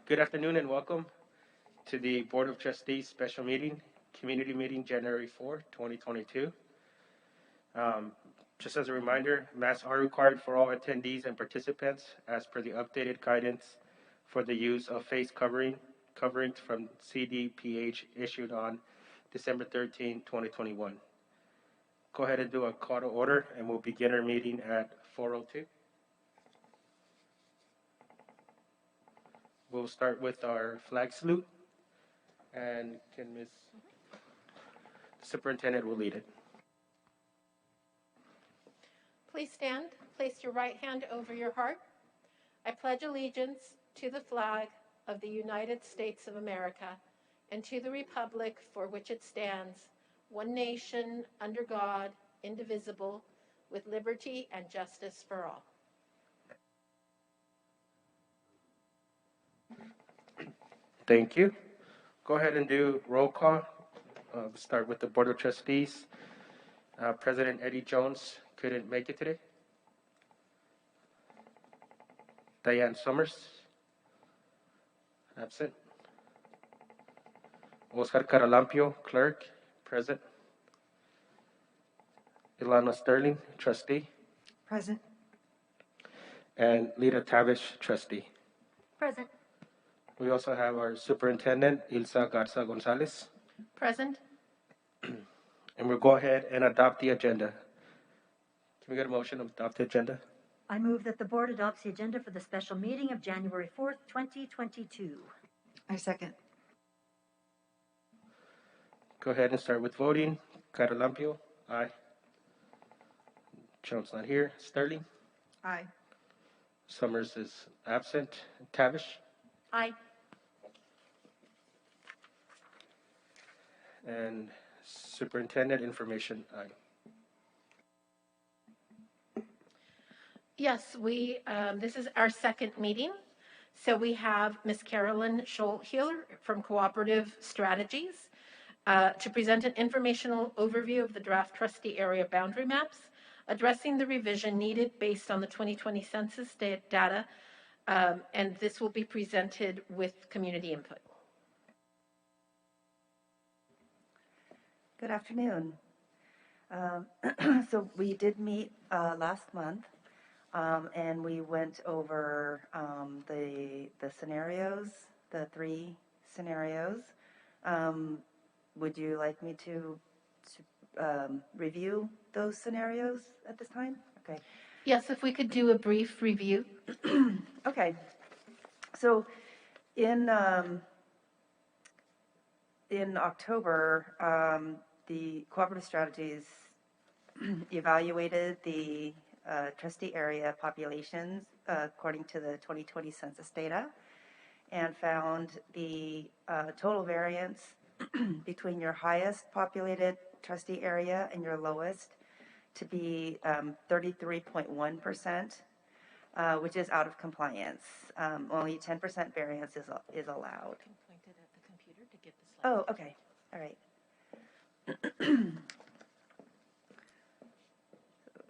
Good afternoon and welcome to the Board of Trustees special meeting, community meeting January 4, 2022. Um, just as a reminder, masks are required for all attendees and participants as per the updated guidance for the use of face coverings from CDPH issued on December 13, 2021. Go ahead and do a call to order and we'll begin our meeting at 4:02. We'll start with our flag salute and can Ms. Superintendent will lead it. Please stand. Place your right hand over your heart. I pledge allegiance to the flag of the United States of America and to the republic for which it stands, one nation, under God, indivisible, with liberty and justice for all. Thank you. Go ahead and do roll call. Start with the Board of Trustees. President Eddie Jones couldn't make it today. Diane Summers, absent. Oscar Caralampio, clerk, present. Ilana Sterling, trustee. Present. And Lita Tavish, trustee. Present. We also have our superintendent, Ilsa Garza Gonzalez. Present. And we'll go ahead and adopt the agenda. Can we get a motion to adopt the agenda? I move that the board adopts the agenda for the special meeting of January 4th, 2022. I second. Go ahead and start with voting. Caralampio, aye. Jones not here. Sterling? Aye. Summers is absent. Tavish? Aye. And Superintendent Information, aye. Yes, this is our second meeting. So we have Ms. Carolyn Scholl-Heeler from Cooperative Strategies to present an informational overview of the draft trustee area boundary maps, addressing the revision needed based on the 2020 census data, and this will be presented with community input. Good afternoon. So we did meet last month, and we went over the scenarios, the 3 scenarios. Would you like me to review those scenarios at this time? Okay. Yes, if we could do a brief review. Okay. So in October, the Cooperative Strategies evaluated the trustee area populations according to the 2020 census data and found the total variance between your highest populated trustee area and your lowest to be 33.1%, which is out of compliance. Only 10% variance is allowed. You can point it at the computer to get the slides. Oh, okay. All right. So,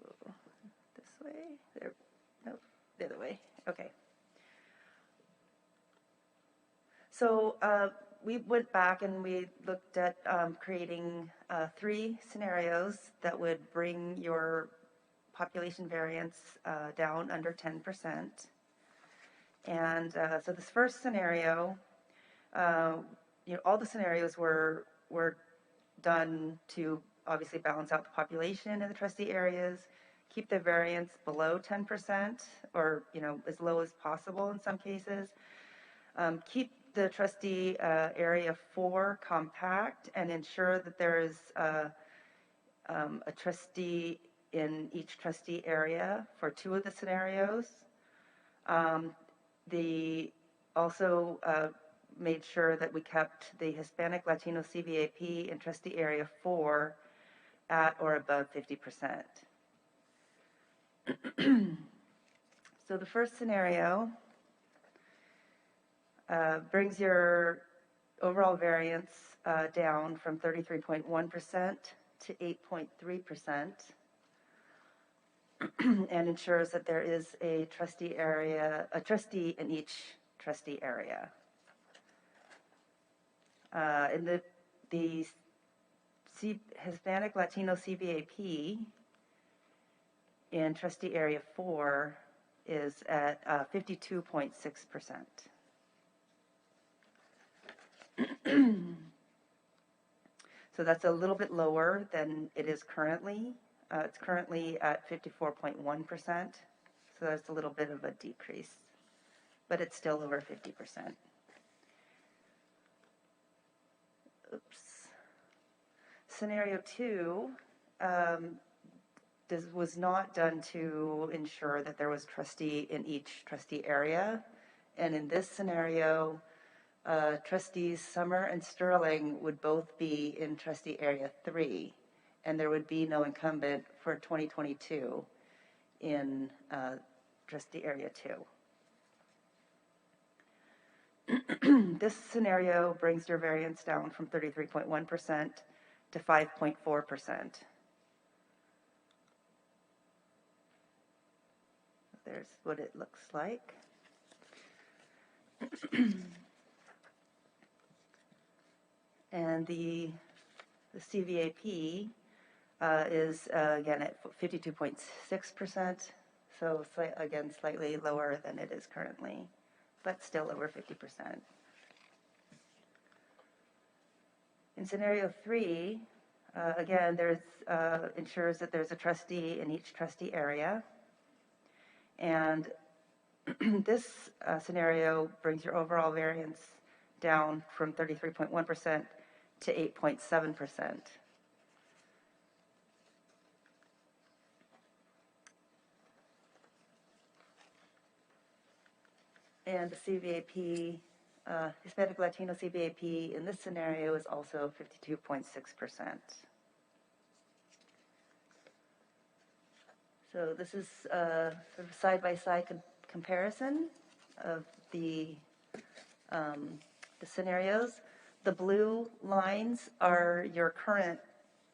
this way? There. Nope. The other way. Okay. So we went back and we looked at creating 3 scenarios that would bring your population variance down under 10%. And so this first scenario, all the scenarios were done to obviously balance out the population in the trustee areas, keep the variance below 10% or as low as possible in some cases, keep the trustee area 4 compact and ensure that there is a trustee in each trustee area for 2 of the scenarios. Also made sure that we kept the Hispanic Latino CVAP in trustee area 4 at or above 50%. So the first scenario brings your overall variance down from 33.1% to 8.3%. And ensures that there is a trustee in each trustee area. In the Hispanic Latino CVAP in trustee area 4 is at 52.6%. So that's a little bit lower than it is currently. It's currently at 54.1%. So that's a little bit of a decrease, but it's still over 50%. Oops. Scenario 2 was not done to ensure that there was trustee in each trustee area. And in this scenario, trustees Summer and Sterling would both be in trustee area 3, and there would be no incumbent for 2022 in trustee area 2. This scenario brings your variance down from 33.1% to 5.4%. There's what it looks like. And the CVAP is again at 52.6%, so again slightly lower than it is currently, but still over 50%. In scenario 3, again, there's ensures that there's a trustee in each trustee area, and this scenario brings your overall variance down from 33.1% to 8.7%. And the CVAP, Hispanic Latino CVAP in this scenario is also 52.6%. So this is sort of side-by-side comparison of the scenarios. The blue lines are your current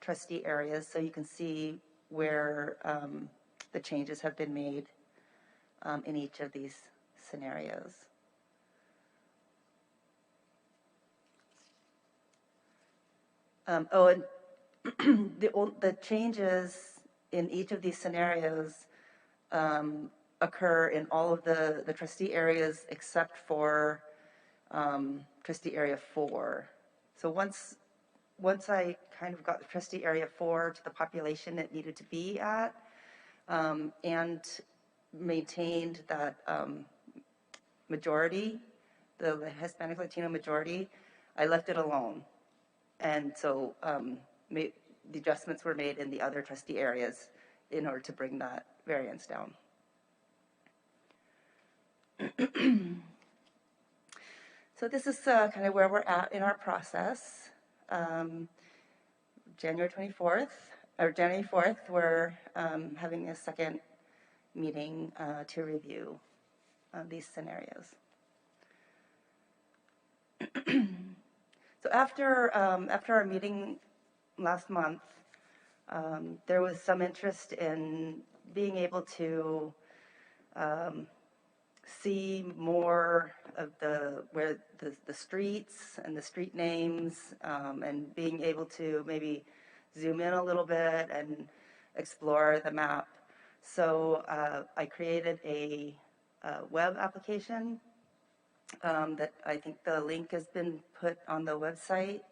trustee areas, so you can see where the changes have been made in each of these scenarios. And the changes in each of these scenarios occur in all of the trustee areas except for trustee area 4. So once I kind of got the trustee area 4 to the population it needed to be at, and maintained that majority, the Hispanic Latino majority, I left it alone. And so the adjustments were made in the other trustee areas in order to bring that variance down. So this is kind of where we're at in our process. January 4th, we're having a second meeting to review these scenarios. So after our meeting last month, there was some interest in being able to see more of the streets and the street names, and being able to maybe zoom in a little bit and explore the map. So I created a web application that I think the link has been put on the website,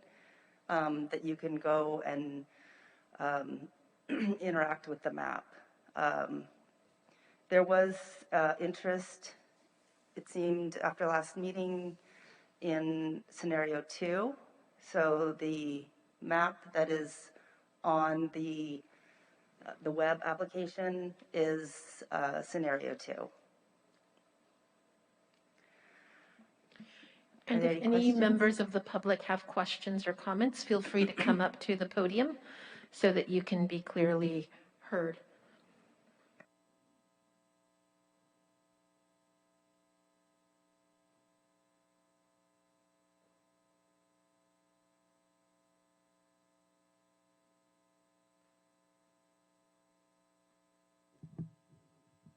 that you can go and interact with the map. There was interest, it seemed, after last meeting in scenario 2. So the map that is on the web application is scenario 2. And if any members of the public have questions or comments, feel free to come up to the podium so that you can be clearly heard.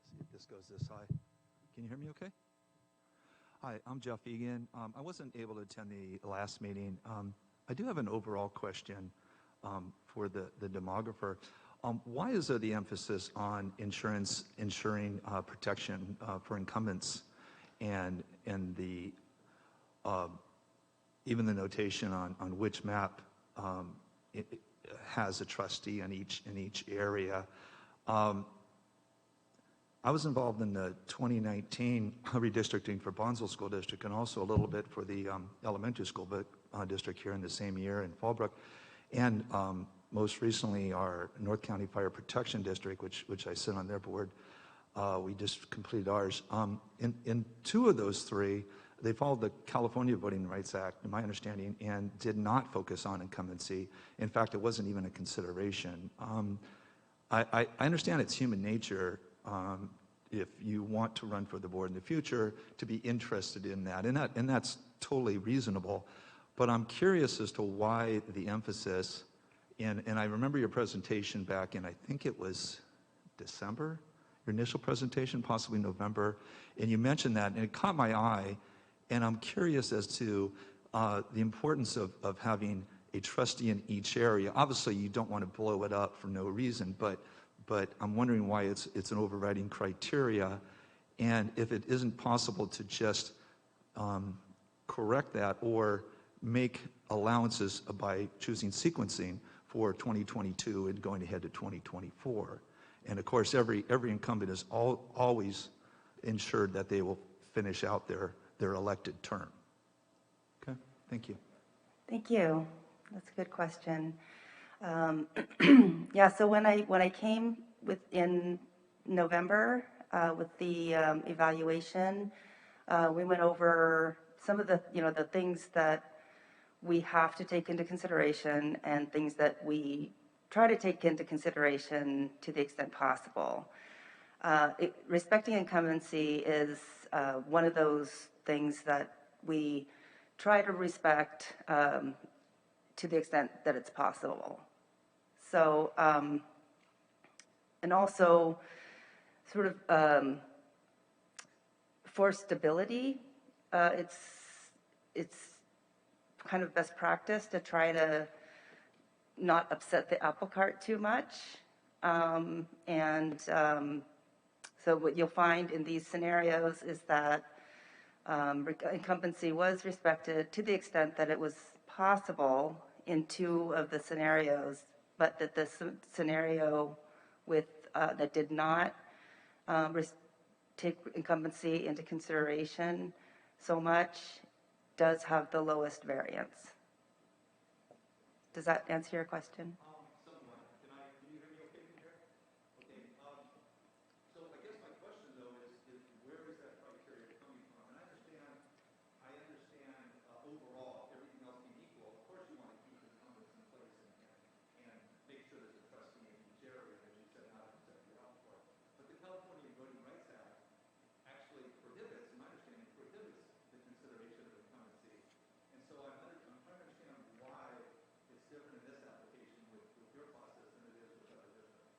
See if this goes this high. Can you hear me okay? Hi, I'm Jeff Egan. I wasn't able to attend the last meeting. I do have an overall question for the demographer. Why is there the emphasis on ensuring protection for incumbents, and the even the notation on which map it has a trustee in each area? I was involved in the 2019 redistricting for Bonsall School District and also a little bit for the elementary school district here in the same year in Fallbrook. And most recently our North County Fire Protection District, which I sit on their board. We just completed ours. In two of those three, they followed the California Voting Rights Act, in my understanding, and did not focus on incumbency. In fact, it wasn't even a consideration. I understand it's human nature, if you want to run for the board in the future, to be interested in that, and that's totally reasonable. But I'm curious as to why the emphasis, and I remember your presentation back in, I think it was December, your initial presentation, possibly November, and you mentioned that, and it caught my eye, and I'm curious as to the importance of having a trustee in each area. Obviously, you don't want to blow it up for no reason, but I'm wondering why it's an overriding criteria, and if it isn't possible to just correct that or make allowances by choosing sequencing for 2022 and going ahead to 2024. And of course, every incumbent is always ensured that they will finish out their elected term. Okay, thank you. Thank you. That's a good question. Yeah, so when I came in November with the evaluation, we went over some of the the things that we have to take into consideration and things that we try to take into consideration to the extent possible. Respecting incumbency is one of those things that we try to respect to the extent that it's possible. So, and also sort of for stability, it's kind of best practice to try to not upset the apple cart too much. So what you'll find in these scenarios is that incumbency was respected to the extent that it was possible in two of the scenarios, but that the scenario with that did not take incumbency into consideration so much does have the lowest variance. Does that answer your question? Somewhat. Can you hear me okay from here? Okay. So I guess my question though is where is that criteria coming from? And I understand overall, everything else being equal, of course you want to keep incumbents in place and make sure there's a trustee in each area, as you said, not to set you up for. But the California Voting Rights Act actually prohibits, in my understanding, prohibits the consideration of incumbency. And so I'm trying to understand why it's different in this application with your process than it is with other districts.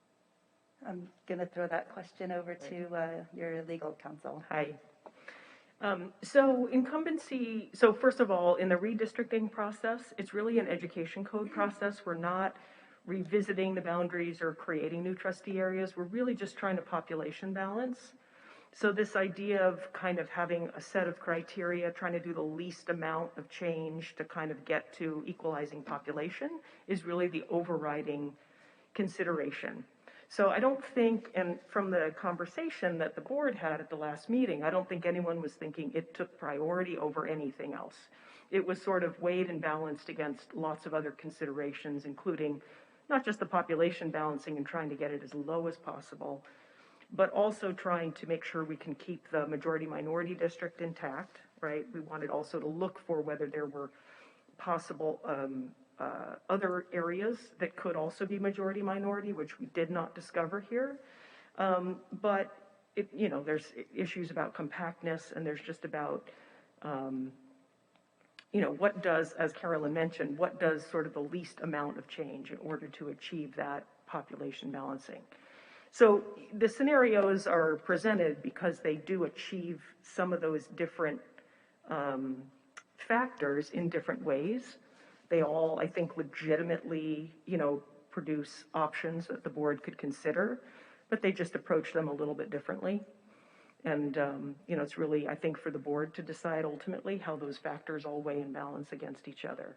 I'm going to throw that question over to your legal counsel. Hi. So incumbency, so first of all, in the redistricting process, it's really an education code process. We're not revisiting the boundaries or creating new trustee areas. We're really just trying to population balance. So this idea of kind of having a set of criteria, trying to do the least amount of change to kind of get to equalizing population is really the overriding consideration. So I don't think, and from the conversation that the board had at the last meeting, I don't think anyone was thinking it took priority over anything else. It was sort of weighed and balanced against lots of other considerations, including not just the population balancing and trying to get it as low as possible, but also trying to make sure we can keep the majority-minority district intact, right? We wanted also to look for whether there were possible other areas that could also be majority-minority, which we did not discover here. But, there's issues about compactness, and there's just about, what does, as Carolyn mentioned, what does sort of the least amount of change in order to achieve that population balancing. So the scenarios are presented because they do achieve some of those different factors in different ways. They all, I think, legitimately, produce options that the board could consider, but they just approach them a little bit differently. And, it's really, I think, for the board to decide ultimately how those factors all weigh and balance against each other.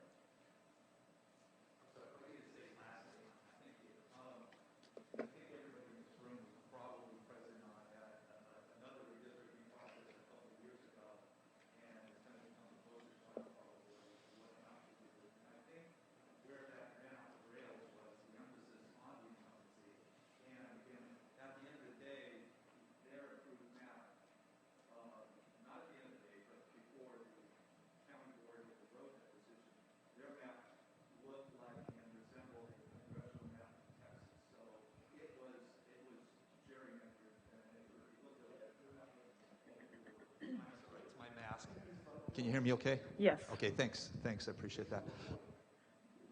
Can you hear me okay? Yes. Okay, thanks. Thanks, I appreciate that.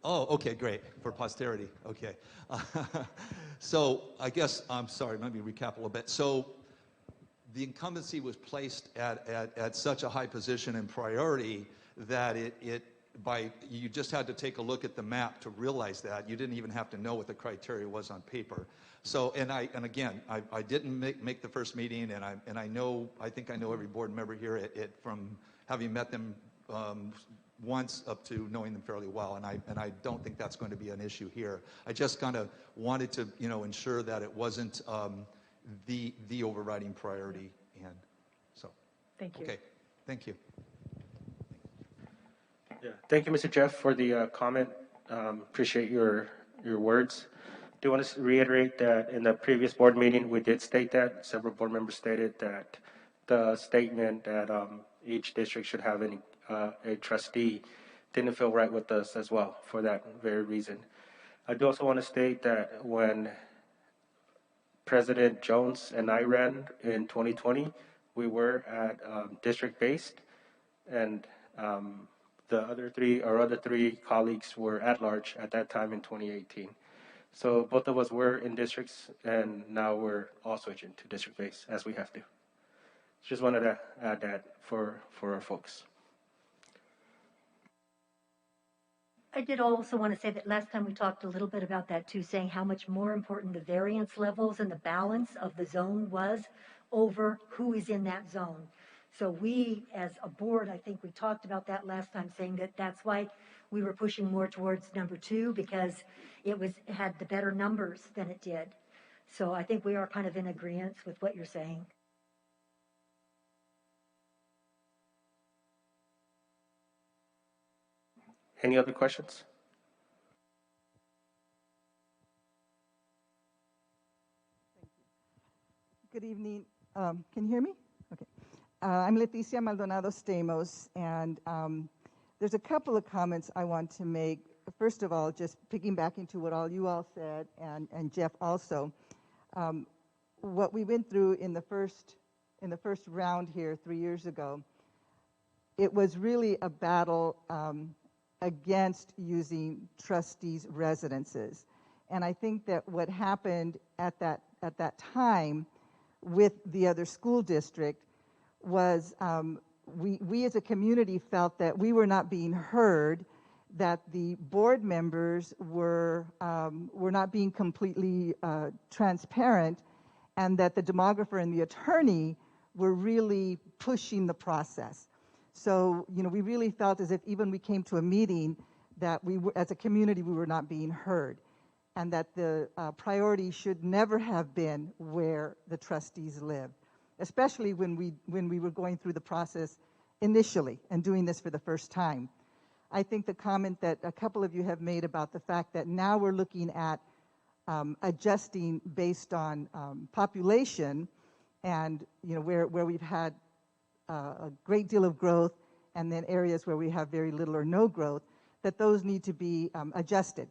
Oh, okay, great. For posterity, okay. So I guess, I'm sorry, let me recap a little bit. So the incumbency was placed at such a high position and priority that you just had to take a look at the map to realize that. You didn't even have to know what the criteria was on paper. So, and again, I didn't make the first meeting, and I think I know every board member here from having met them once up to knowing them fairly well, and I don't think that's going to be an issue here. I just kind of wanted to, ensure that it wasn't the overriding priority, and so. Thank you. Okay, thank you. Yeah, thank you, Mr. Jeff, for the comment. Appreciate your words. Do want to reiterate that in the previous board meeting, we did state that. Several board members stated that the statement that each district should have a trustee didn't feel right with us as well for that very reason. I do also want to state that when President Jones and I ran in 2020, we were at district-based, and the other three colleagues were at large at that time in 2018. So both of us were in districts, and now we're all switching to district-based as we have to. Just wanted to add that for our folks. I did also want to say that last time we talked a little bit about that too, saying how much more important the variance levels and the balance of the zone was over who is in that zone. So we, as a board, I think we talked about that last time, saying that that's why we were pushing more towards number 2, because it had the better numbers than it did. So I think we are kind of in agreement with what you're saying. Any other questions? Good evening. Can you hear me? Okay. I'm Leticia Maldonado Stamos, and there's a couple of comments I want to make. First of all, just piggybacking to what all you all said, and Jeff also. What we went through in the first round here 3 years ago, it was really a battle against using trustees' residences. And I think that what happened at that time with the other school district was we as a community felt that we were not being heard, that the board members were not being completely transparent, and that the demographer and the attorney were really pushing the process. So, we really felt as if even we came to a meeting that we were, as a community, we were not being heard, and that the priority should never have been where the trustees live, especially when we were going through the process initially and doing this for the first time. I think the comment that a couple of you have made about the fact that now we're looking at adjusting based on population, and where we've had a great deal of growth, and then areas where we have very little or no growth, that those need to be adjusted.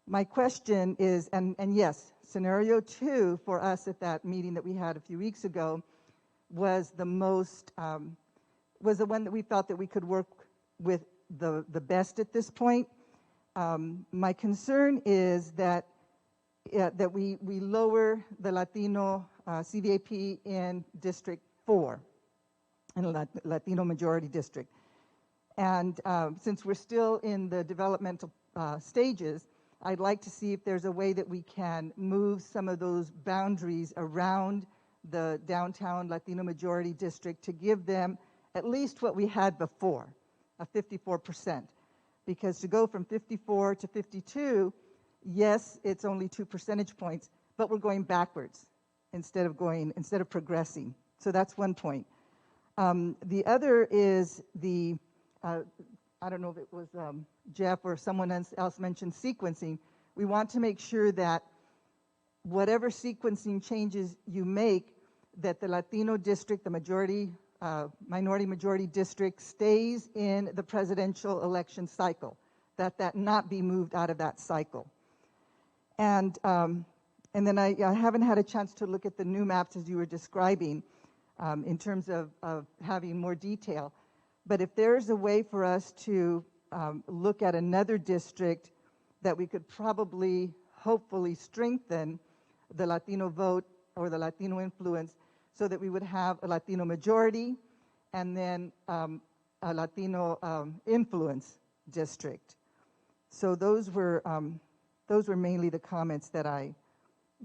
My question is, and yes, scenario 2 for us at that meeting that we had a few weeks ago was the most, was the one that we felt that we could work with the best at this point. My concern is that we lower the Latino CVAP in District 4. in a Latino majority district. And since we're still in the developmental stages, I'd like to see if there's a way that we can move some of those boundaries around the downtown Latino majority district to give them at least what we had before, a 54%. Because to go from 54 to 52, yes, it's only 2 percentage points, but we're going backwards instead of progressing. So that's one point. The other is the I don't know if it was Jeff or someone else mentioned sequencing. We want to make sure that whatever sequencing changes you make, that the Latino district, the minority majority district, stays in the presidential election cycle, that not be moved out of that cycle. And then I haven't had a chance to look at the new maps as you were describing in terms of having more detail. But if there's a way for us to look at another district that we could probably, hopefully strengthen the Latino vote or the Latino influence so that we would have a Latino majority and then a Latino influence district. So those were mainly the comments that I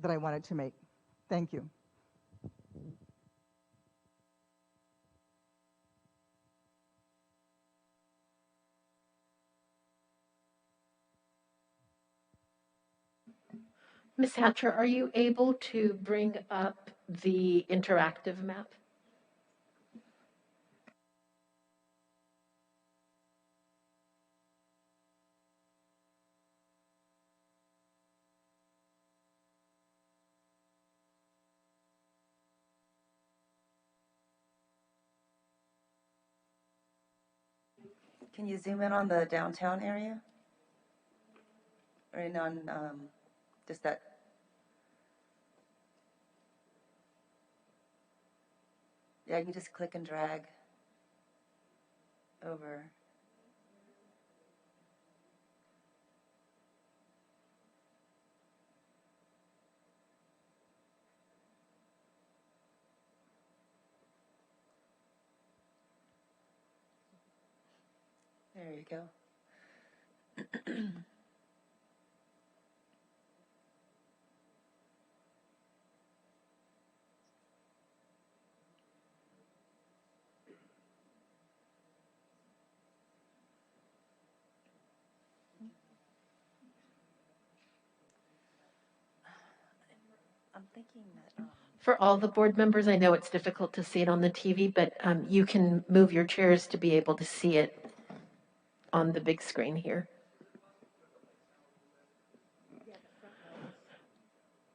wanted to make. Thank you. Ms. Hatcher, are you able to bring up the interactive map? Can you zoom in on the downtown area? Or in on just that? Yeah, you can just click and drag over. There you go. I'm thinking that. For all the board members, I know it's difficult to see it on the TV, but you can move your chairs to be able to see it on the big screen here.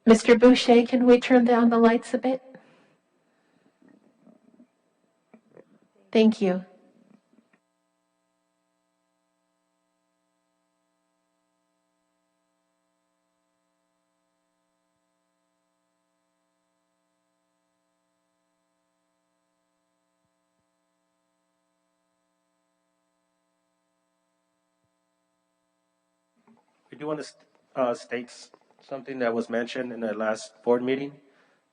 Mr. Boucher, can we turn down the lights a bit? Thank you. We do want to state something that was mentioned in the last board meeting,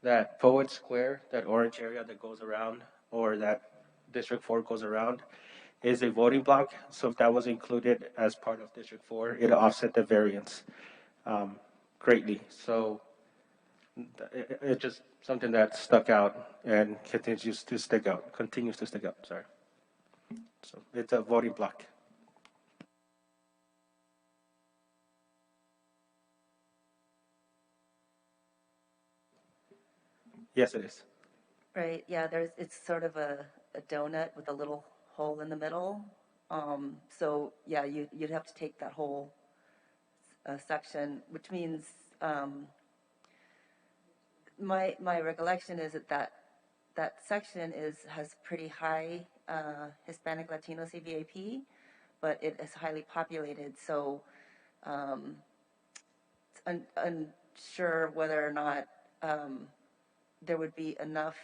that Poet Square, that orange area that goes around, or that District 4 goes around, is a voting block. So if that was included as part of District 4, it offset the variance greatly. So it's just something that stuck out and continues to stick out. Sorry. So it's a voting block. Yes, it is. Right, yeah, it's sort of a donut with a little hole in the middle. So yeah, you'd have to take that whole section, which means my recollection is that section has pretty high Hispanic Latino CVAP, but it is highly populated. So it's unsure whether or not there would be enough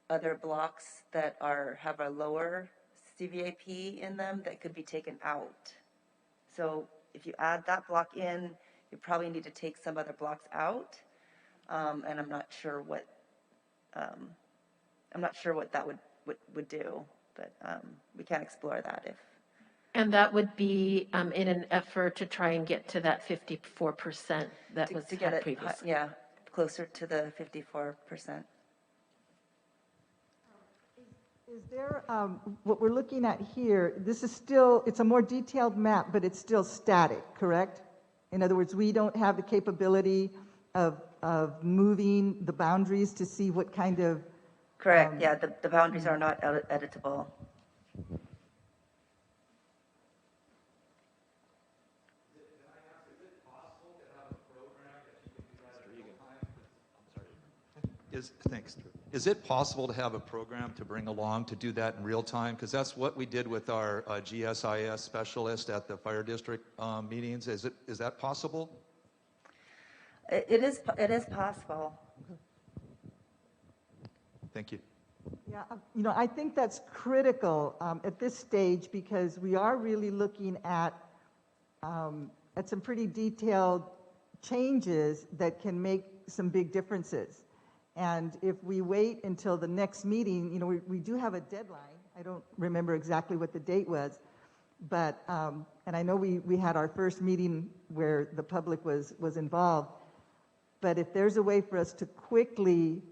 other blocks that have a lower CVAP in them that could be taken out. So if you add that block in, you probably need to take some other blocks out, and I'm not sure what I'm not sure what that would do, but we can explore that if. And that would be in an effort to try and get to that 54% that was To get had it, previously. yeah, closer to the 54%. Is there, what we're looking at here, this is still, it's a more detailed map, but it's still static, correct? In other words, we don't have the capability of moving the boundaries to see what kind of. Correct, yeah, the boundaries are not editable. Thanks, Drew. Is it possible to have a program to bring along to do that in real time? Because that's what we did with our GSIS specialist at the fire district meetings. Is that possible? It is possible. Thank you. Yeah, I think that's critical at this stage because we are really looking at some pretty detailed changes that can make some big differences. And if we wait until the next meeting, we do have a deadline. I don't remember exactly what the date was, but and I know we had our first meeting where the public was involved. But if there's a way for us to quickly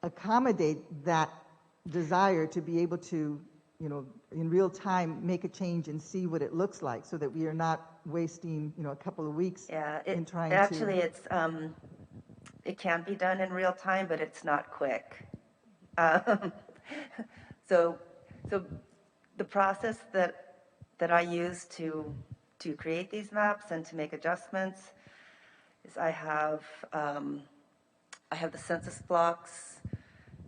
accommodate that desire to be able to, in real time make a change and see what it looks like, so that we are not wasting, a couple of weeks in trying actually, to. It can be done in real time, but it's not quick. So the process that I use to create these maps and to make adjustments is I have the census blocks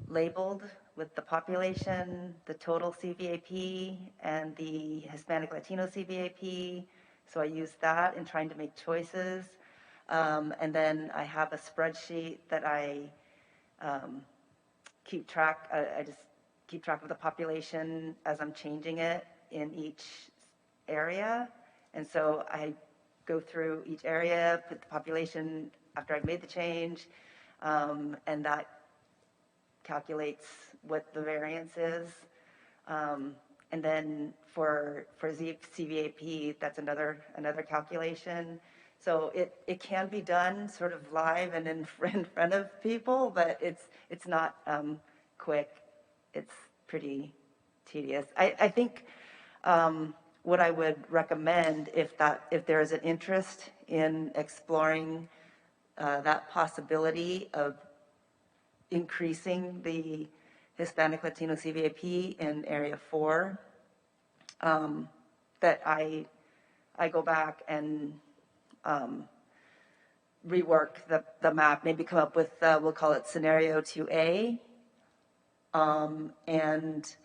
labeled with the population, the total CVAP, and the Hispanic Latino CVAP. So I use that in trying to make choices. And then I have a spreadsheet that I keep track. I just keep track of the population as I'm changing it in each area. And so I go through each area, put the population after I've made the change, and that calculates what the variance is. And then for CVAP, that's another calculation. So it can be done sort of live and in front of people, but it's not quick. It's pretty tedious. I think what I would recommend, if there is an interest in exploring that possibility of increasing the Hispanic Latino CVAP in Area 4, that I go back and rework the map, maybe come up with, we'll call it Scenario 2A, and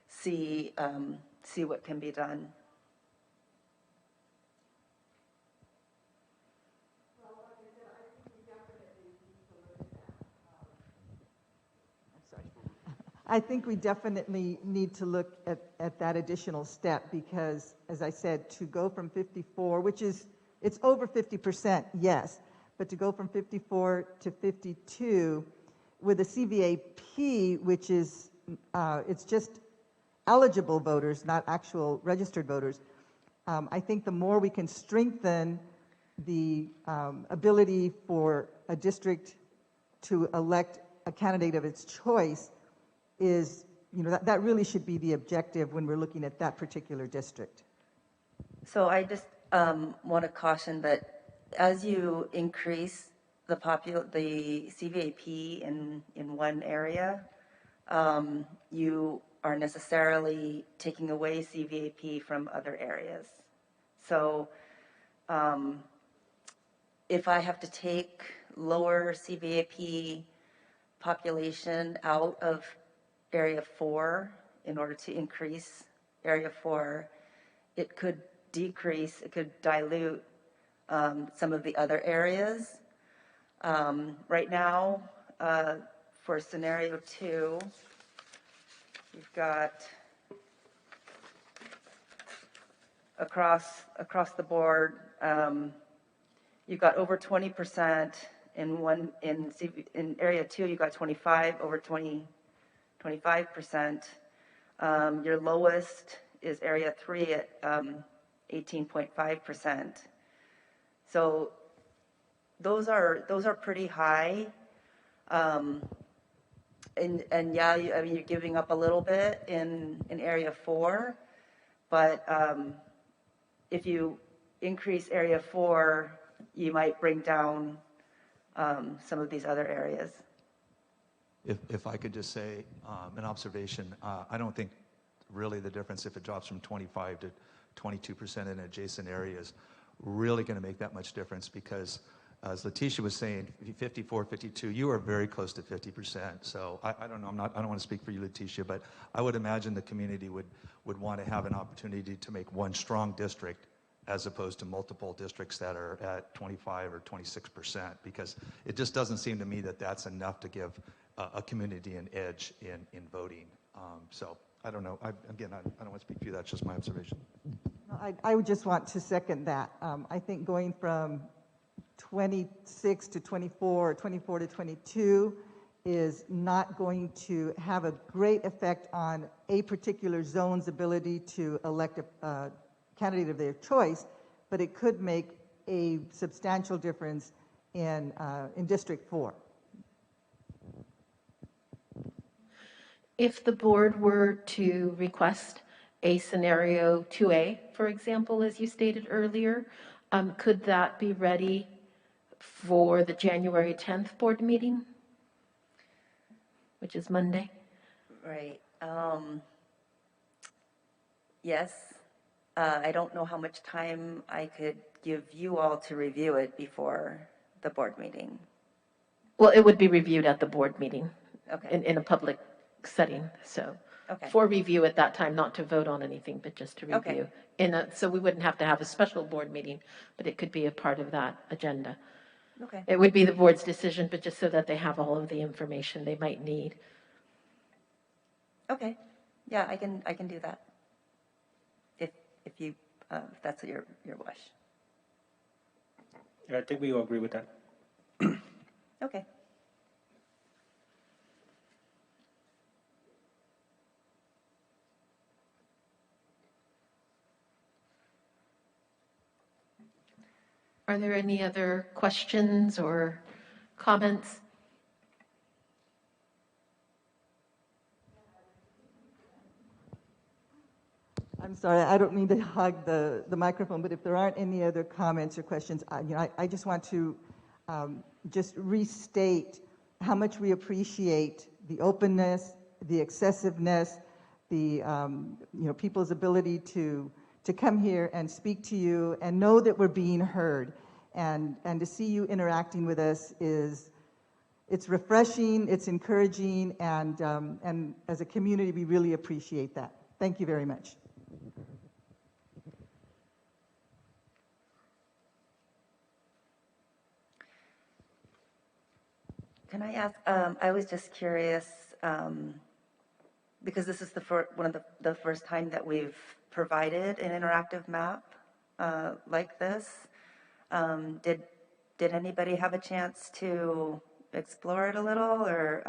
see what can be done. I think we definitely need to look at that additional step because, as I said, to go from 54, it's over 50%, yes, but to go from 54 to 52 with a CVAP, which is, it's just eligible voters, not actual registered voters, I think the more we can strengthen the ability for a district to elect a candidate of its choice is, that really should be the objective when we're looking at that particular district. So I just want to caution that as you increase the CVAP in one area, you are necessarily taking away CVAP from other areas. So if I have to take lower CVAP population out of Area 4 in order to increase Area 4, it could dilute some of the other areas. Right now, for Scenario 2, you've got across the board, you've got over 20% in Area 2, you've got 25, over 20 25%. Your lowest is area 3 at 18.5%. So those are pretty high. And yeah, I mean, you're giving up a little bit in area 4, but if you increase area 4, you might bring down some of these other areas. If I could just say an observation, I don't think really the difference if it drops from 25 to 22% in adjacent areas really going to make that much difference, because as Letitia was saying, 54, 52, you are very close to 50%. So I don't know, I don't want to speak for you, Letitia, but I would imagine the community would want to have an opportunity to make one strong district as opposed to multiple districts that are at 25 or 26%, because it just doesn't seem to me that that's enough to give a community an edge in voting. So I don't know. I don't want to speak for you. That's just my observation. I would just want to second that. I think going from 26 to 24 or 24 to 22 is not going to have a great effect on a particular zone's ability to elect a candidate of their choice, but it could make a substantial difference in District 4. If the board were to request a scenario 2A, for example, as you stated earlier, could that be ready for the January 10th board meeting, which is Monday? Right. Yes. I don't know how much time I could give you all to review it before the board meeting. Well, it would be reviewed at the board meeting. Okay. In a public setting, so Okay. for review at that time, not to vote on anything, but just to review. Okay. So we wouldn't have to have a special board meeting, but it could be a part of that agenda. Okay. It would be the board's decision, but just so that they have all of the information they might need. Okay. Yeah, I can do that. If you if that's your wish. I think we all agree with that. Okay. Are there any other questions or comments? I'm sorry, I don't mean to hog the microphone, but if there aren't any other comments or questions, I just want to just restate how much we appreciate the openness, the excessiveness, the people's ability to come here and speak to you and know that we're being heard, and to see you interacting with us it's refreshing, it's encouraging, and as a community we really appreciate that. Thank you very much. Can I ask? I was just curious because this is one of the first time that we've provided an interactive map like this. Did anybody have a chance to explore it a little, or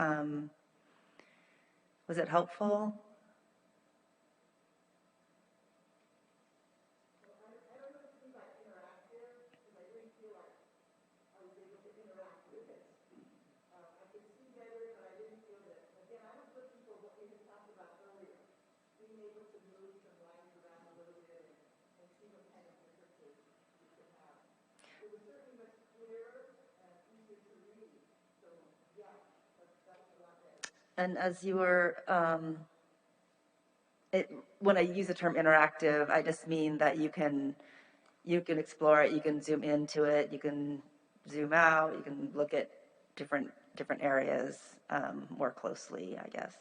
was it helpful? And as you were, when I use the term interactive, I just mean that you can explore it, you can zoom into it, you can zoom out, you can look at different areas more closely, I guess.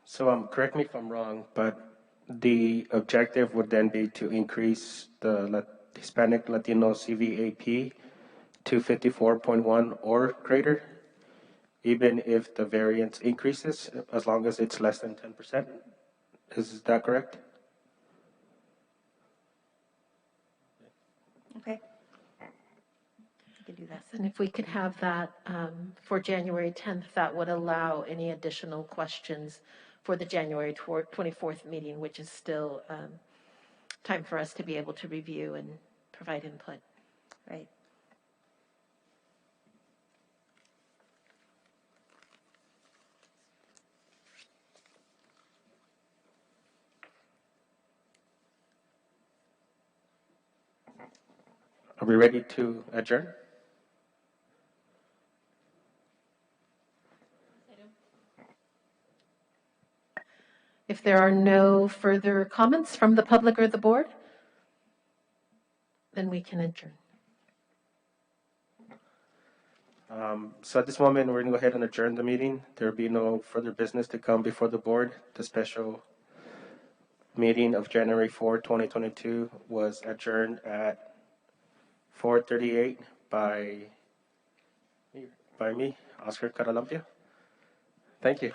So correct me if I'm wrong, but the objective would then be to increase the Hispanic Latino CVAP to 54.1 or greater, even if the variance increases, as long as it's less than 10%. Is that correct? Okay. We can do that. And if we could have that for January 10th, that would allow any additional questions for the January 24th meeting, which is still time for us to be able to review and provide input. Right. Are we ready to adjourn? If there are no further comments from the public or the board, then we can adjourn. So at this moment, we're going to go ahead and adjourn the meeting. There will be no further business to come before the board. The special meeting of January 4, 2022 was adjourned at 4:38 by me, Oscar Caralampia. Thank you.